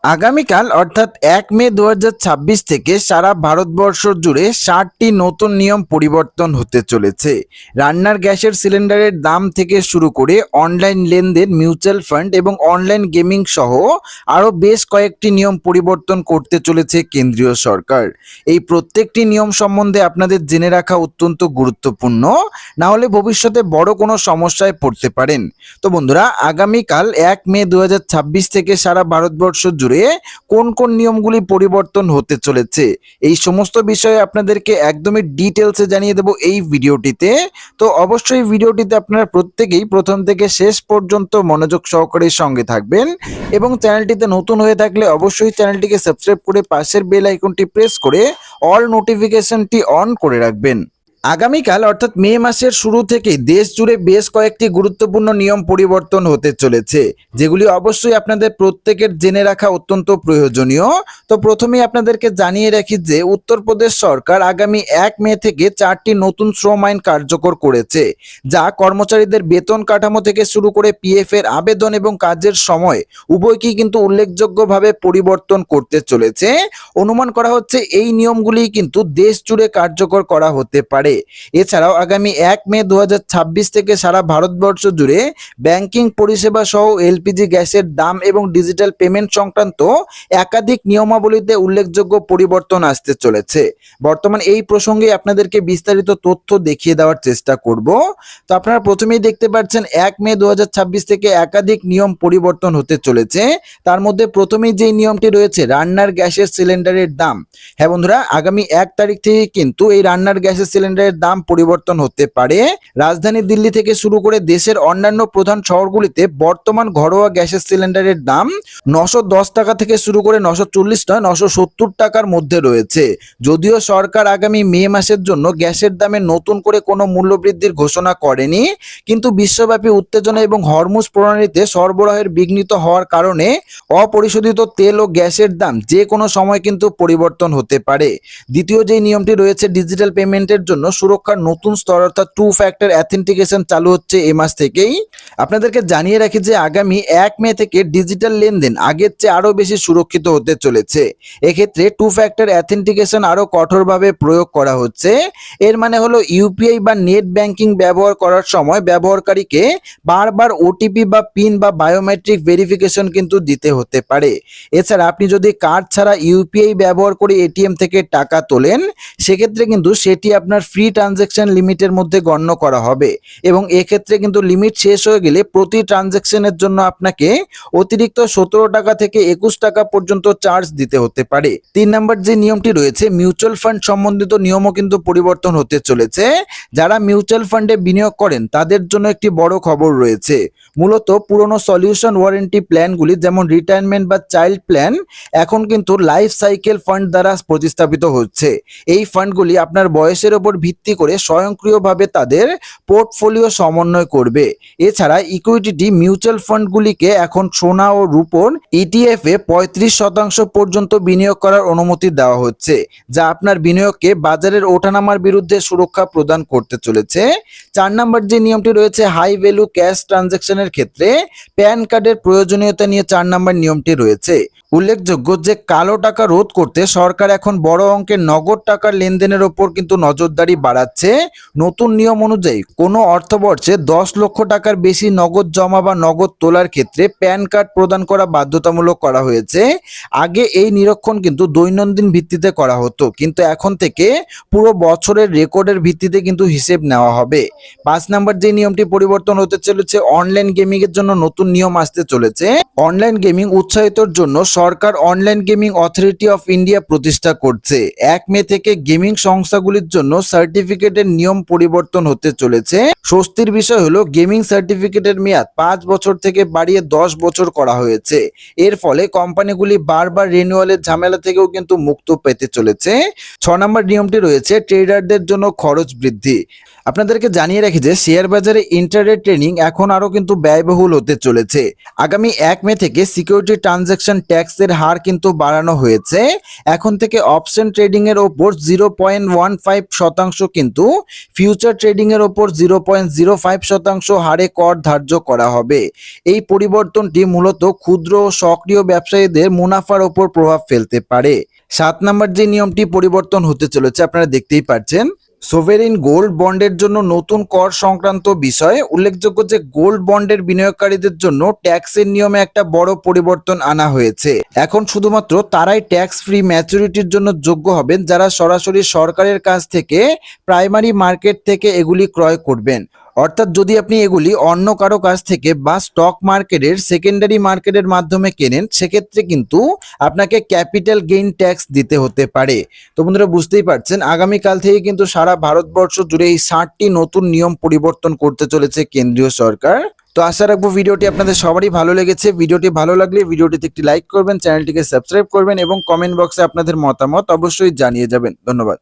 আগামীকাল অর্থাৎ 1 মে 2026 থেকে সারা ভারতবর্ষ জুড়ে 60টি নতুন নিয়ম পরিবর্তন হতে চলেছে। রান্নার গ্যাসের সিলিন্ডারের দাম থেকে শুরু করে অনলাইন লেনদেন, মিউচুয়াল ফান্ড এবং অনলাইন গেমিং সহ আরও বেশ কয়েকটি নিয়ম পরিবর্তন করতে চলেছে কেন্দ্রীয় সরকার। এই প্রত্যেকটি নিয়ম সম্বন্ধে আপনাদের জেনে রাখা অত্যন্ত গুরুত্বপূর্ণ, না হলে ভবিষ্যতে বড় কোনো সমস্যায় পড়তে পারেন। তো বন্ধুরা, আগামীকাল 1 মে 2026 থেকে সারা ভারতবর্ষ জুড়ে কোন কোন নিয়মগুলি পরিবর্তন হতে চলেছে, এই সমস্ত বিষয়ে আপনাদেরকে একদমই ডিটেলসে জানিয়ে দেব এই ভিডিওটিতে। তো অবশ্যই ভিডিওটিতে আপনারা প্রত্যেকেই প্রথম থেকে শেষ পর্যন্ত মনোযোগ সহকারে সঙ্গে থাকবেন এবং চ্যানেলটিতে নতুন হয়ে থাকলে অবশ্যই চ্যানেলটিকে সাবস্ক্রাইব করে পাশের বেল আইকনটি প্রেস করে অল নোটিফিকেশনটি অন করে রাখবেন। আগামীকাল অর্থাৎ মে মাসের শুরু থেকে দেশ জুড়ে বেশ কয়েকটি গুরুত্বপূর্ণ নিয়ম পরিবর্তন হতে চলেছে, যেগুলি অবশ্যই আপনাদের প্রত্যেকের জেনে রাখা অত্যন্ত প্রয়োজনীয়। তো প্রথমেই আপনাদেরকে জানিয়ে রাখি যে উত্তরপ্রদেশ সরকার আগামী 1 মে থেকে 4টি নতুন শ্রম আইন কার্যকর করেছে, যা কর্মচারীদের বেতন কাঠামো থেকে শুরু করে পিএফ এর আবেদন এবং কাজের সময় উভয়কেই কিন্তু উল্লেখযোগ্যভাবে পরিবর্তন করতে চলেছে। অনুমান করা হচ্ছে এই নিয়মগুলি কিন্তু দেশ জুড়ে কার্যকর করা হতে পারে। এছাড়াও আগামী 1 মে 2026 থেকে সারা ভারতবর্ষ জুড়ে ব্যাংকিং পরিষেবা সহ এলপিজি গ্যাসের দাম এবং ডিজিটাল পেমেন্ট সংক্রান্ত একাধিক নিয়মাবলীতে উল্লেখযোগ্য পরিবর্তন আসতে চলেছে। বর্তমান এই প্রসঙ্গে আপনাদেরকে বিস্তারিত তথ্য দেখিয়ে দেওয়ার চেষ্টা করব। তো আপনারা প্রথমেই দেখতে পাচ্ছেন 1 মে 2026 থেকে একাধিক নিয়ম পরিবর্তন হতে চলেছে। তার মধ্যে প্রথমেই যে নিয়মটি রয়েছে রান্নার গ্যাসের সিলিন্ডারের দাম। হ্যাঁ বন্ধুরা, আগামী 1 তারিখ থেকে কিন্তু এই রান্নার গ্যাসের সিলিন্ডারের দাম পরিবর্তন হতে পারে। রাজধানী দিল্লি থেকে শুরু করে দেশের অন্যান্য প্রধান শহরগুলিতে বর্তমান ঘরোয়া গ্যাসের সিলিন্ডারের দাম 910 টাকা থেকে শুরু করে 940 নয় 970 টাকার মধ্যে রয়েছে। যদিও সরকার আগামী মে মাসের জন্য গ্যাসের দামে নতুন করে কোনো মূল্য বৃদ্ধির ঘোষণা করেনি, কিন্তু বিশ্বব্যাপী উত্তেজনা এবং হরমুজ প্রণালীতে সরবরাহের বিঘ্নিত হওয়ার কারণে অপরিশোধিত তেল ও গ্যাসের দাম যে কোনো সময় কিন্তু পরিবর্তন হতে পারে। দ্বিতীয় যে নিয়মটি রয়েছে ডিজিটাল পেমেন্টের জন্য সুরক্ষার নতুন স্তর অর্থাৎ 2 ফ্যাক্টর অ্যাথেন্টিকেশন চালু হচ্ছে এই মাস থেকেই। আপনাদেরকে জানিয়ে রাখি যে আগামী 1 মে থেকে ডিজিটাল লেনদেন আগের চেয়ে আরো বেশি সুরক্ষিত হতে চলেছে। এক্ষেত্রে 2 ফ্যাক্টর অ্যাথেন্টিকেশন আরো কঠোরভাবে প্রয়োগ করা হচ্ছে। এর মানে হলো ইউপিআই বা নেট ব্যাংকিং ব্যবহার করার সময় ব্যবহারকারীকে বারবার ওটিপি বা পিন বা বায়োমেট্রিক ভেরিফিকেশন কিন্তু দিতে হতে পারে। এছাড়া আপনি যদি কার্ড ছাড়া ইউপিআই ব্যবহার করে এটিএম থেকে টাকা তোলেন, সেক্ষেত্রে কিন্তু সেটি আপনার ফ্রি ট্রানজ্যাকশন লিমিটের মধ্যে গণ্য করা হবে এবং এক্ষেত্রে কিন্তু লিমিট শেষ হয়ে গেলে প্রতি ট্রানজ্যাকশনের জন্য আপনাকে অতিরিক্ত 17 টাকা থেকে 21 টাকা পর্যন্ত চার্জ দিতে হতে পারে। 3 নম্বর যে নিয়মটি রয়েছে মিউচুয়াল ফান্ড সম্বন্ধিত নিয়মও কিন্তু পরিবর্তন হতে চলেছে। যারা মিউচুয়াল ফান্ডে বিনিয়োগ করেন তাদের জন্য একটি বড় খবর রয়েছে। মূলত পুরনো সলিউশন ওয়ারেন্টি প্ল্যানগুলি যেমন রিটায়ারমেন্ট বা চাইল্ড প্ল্যান এখন কিন্তু লাইফ সাইকেল ফান্ড দ্বারা প্রতিস্থাপিত হচ্ছে। এই ফান্ডগুলি আপনার বয়সের উপর ভিত্তি করে স্বয়ংক্রিয়ভাবে তাদের পোর্টফোলিও সমন্বয় করবে। এছাড়া ইকুইটি মিউচুয়াল ফান্ডগুলিকে এখন সোনা ও রূপোর ইটিএফ এ 35% পর্যন্ত বিনিয়োগ করার অনুমতি দেওয়া হচ্ছে, যা আপনার বিনিয়োগকে বাজারের ওঠানামার বিরুদ্ধে সুরক্ষা প্রদান করতে চলেছে। 4 নম্বর যে নিয়মটি রয়েছে হাই ভ্যালু ক্যাশ ট্রানজ্যাকশনের ক্ষেত্রে প্যান কার্ডের প্রয়োজনীয়তা নিয়ে 4 নম্বর নিয়মটি রয়েছে। উল্লেখযোগ্য যে কালো টাকা রোধ করতে সরকার এখন বড় অঙ্কের নগদ টাকার লেনদেনের ওপর কিন্তু নজরদারি বাড়াচ্ছে। নতুন নিয়ম অনুযায়ী কোনো অর্থবর্ষে 10 লক্ষ টাকার বেশি নগদ জমা বা নগদ তোলার ক্ষেত্রে প্যান কার্ড প্রদান করা বাধ্যতামূলক করা হয়েছে। আগে এই নিরীক্ষণ কিন্তু দৈনন্দিন ভিত্তিতে করা হতো, কিন্তু এখন থেকে পুরো বছরের রেকর্ডের ভিত্তিতে কিন্তু হিসেব নেওয়া হবে। 5 নম্বর যে নিয়মটি পরিবর্তন হতে চলেছে অনলাইন গেমিং এর জন্য নতুন নিয়ম আসতে চলেছে। অনলাইন গেমিং উৎসাহিতর জন্য সরকার online gaming authority of India প্রতিষ্ঠা করছে। 1 মে থেকে গেমিং সংস্থাগুলির জন্য সার্টিফিকেটের নিয়ম পরিবর্তন হতে চলেছে। স্বস্তির বিষয় হলো গেমিং সার্টিফিকেটের মেয়াদ 5 বছর থেকে বাড়িয়ে 10 বছর করা হয়েছে। এর ফলে কোম্পানিগুলি বারবার রিনিউয়ালের ঝামেলা থেকেও কিন্তু মুক্ত পেতে চলেছে। 6 নম্বর নিয়মটি রয়েছে ট্রেডারদের জন্য খরচ বৃদ্ধি। আপনাদেরকে জানিয়ে রাখি যে শেয়ার বাজারে ইন্টারডে ট্রেডিং এখন আরো কিন্তু ব্যয়বহুল হতে চলেছে। আগামী 1 মে থেকে সিকিউরিটি ট্রানজ্যাকশন ট্যাক্স ট্যাক্সের হার কিন্তু বাড়ানো হয়েছে। এখন থেকে অপশন ট্রেডিং এর ওপর 0.15% কিন্তু, ফিউচার ট্রেডিং এর ওপর 0.05% হারে কর ধার্য করা হবে। এই পরিবর্তনটি মূলত ক্ষুদ্র ও সক্রিয় ব্যবসায়ীদের মুনাফার ওপর প্রভাব ফেলতে পারে। 7 নম্বর যে নিয়মটি পরিবর্তন হতে চলেছে আপনারা দেখতেই পাচ্ছেন, সোভেরিন গোল্ড বন্ডের জন্য নতুন কর সংক্রান্ত বিষয়ে উল্লেখযোগ্য যে গোল্ড বন্ডের বিনিয়োগকারীদের জন্য ট্যাক্সের নিয়মে একটা বড় পরিবর্তন আনা হয়েছে। এখন শুধুমাত্র তারাই ট্যাক্স ফ্রি ম্যাচুরিটির জন্য যোগ্য হবেন যারা সরাসরি সরকারের কাছ থেকে প্রাইমারি মার্কেট থেকে এগুলি ক্রয় করবেন। অর্থাৎ যদি আপনি এগুলি অন্য কারো কাছ থেকে বা স্টক মার্কেটের সেকেন্ডারি মার্কেটের মাধ্যমে কেনেন, সেক্ষেত্রে কিন্তু আপনাকে ক্যাপিটাল গেইন ট্যাক্স দিতে হতে পারে। তো বন্ধুরা বুঝতেই পারছেন, আগামীকাল থেকে কিন্তু সারা ভারতবর্ষ জুড়ে এই 60টি নতুন নিয়ম পরিবর্তন করতে চলেছে কেন্দ্রীয় সরকার। তো আশা রাখবো ভিডিওটি আপনাদের সবারই ভালো লেগেছে। ভিডিওটি ভালো লাগলে ভিডিওটিতে একটি লাইক করবেন, চ্যানেলটিকে সাবস্ক্রাইব করবেন এবং কমেন্ট বক্সে আপনাদের মতামত অবশ্যই জানিয়ে যাবেন। ধন্যবাদ।